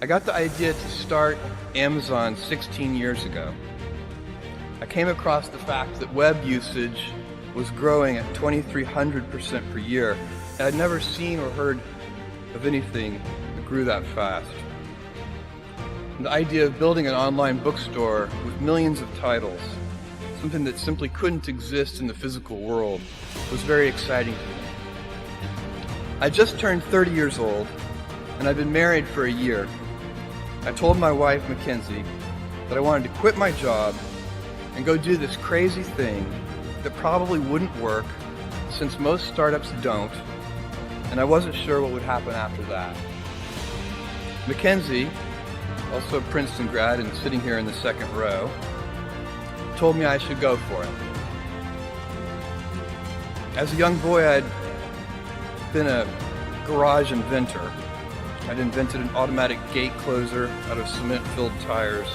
I got the idea to start Amazon 16 years ago. I came across the fact that web usage was growing at 2,300% per year. I had never seen or heard of anything that grew that fast. And the idea of building an online bookstore with millions of titles, something that simply couldn't exist in the physical world, was very exciting to me. I just turned 30 years old, and I'd been married for a year. I told my wife, Mackenzie, that I wanted to quit my job and go do this crazy thing that probably wouldn't work, since most startups don't, and I wasn't sure what would happen after that. Mackenzie, also a Princeton grad and sitting here in the second row, told me I should go for it. As a young boy, I'd been a garage inventor. I'd invented an automatic gate closer out of cement-filled tires,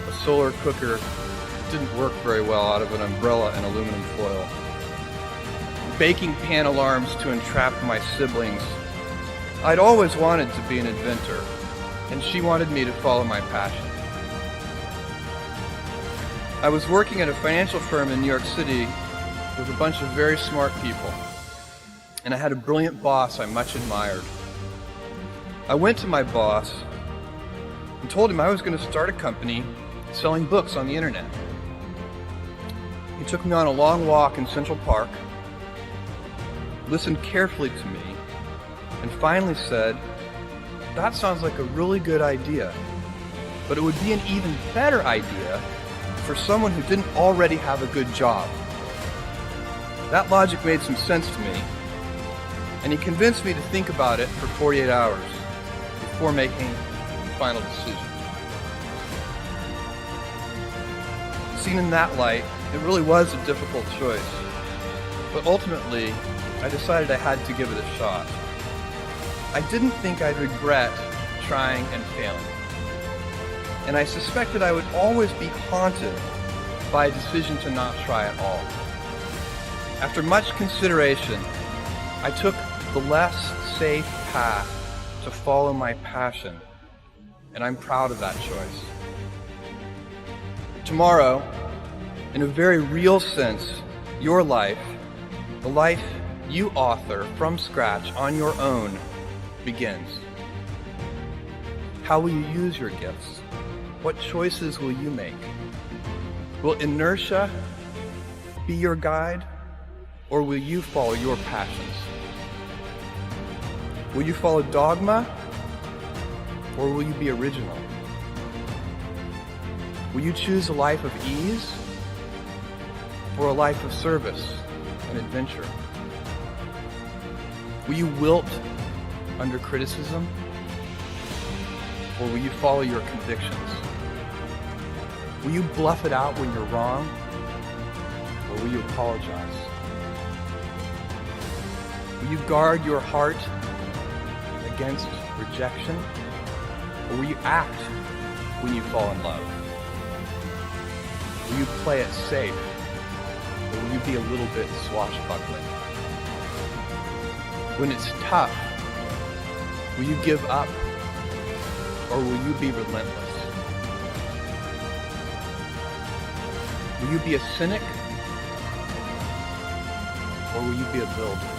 a solar cooker that didn't work very well out of an umbrella and aluminum foil, baking pan alarms to entrap my siblings. I'd always wanted to be an inventor, and she wanted me to follow my passion. I was working at a financial firm in New York City with a bunch of very smart people, and I had a brilliant boss I much admired. I went to my boss and told him I was going to start a company selling books on the internet. He took me on a long walk in Central Park, listened carefully to me, and finally said, "That sounds like a really good idea, but it would be an even better idea for someone who didn't already have a good job." That logic made some sense to me, and he convinced me to think about it for 48 hours before making the final decision. Seen in that light, it really was a difficult choice, but ultimately, I decided I had to give it a shot. I didn't think I'd regret trying and failing, and I suspected I would always be haunted by a decision to not try at all. After much consideration, I took the less safe path to follow my passion, and I'm proud of that choice. Tomorrow, in a very real sense, your life, the life you author from scratch on your own, begins. How will you use your gifts? What choices will you make? Will inertia be your guide, or will you follow your passions? Will you follow dogma, or will you be original? Will you choose a life of ease, or a life of service and adventure? Will you wilt under criticism, or will you follow your convictions? Will you bluff it out when you're wrong, or will you apologize? Will you guard your heart against rejection, or will you act when you fall in love? Will you play it safe, or will you be a little bit swashbuckling? When it's tough, will you give up, or will you be relentless? Will you be a cynic, or will you be a builder?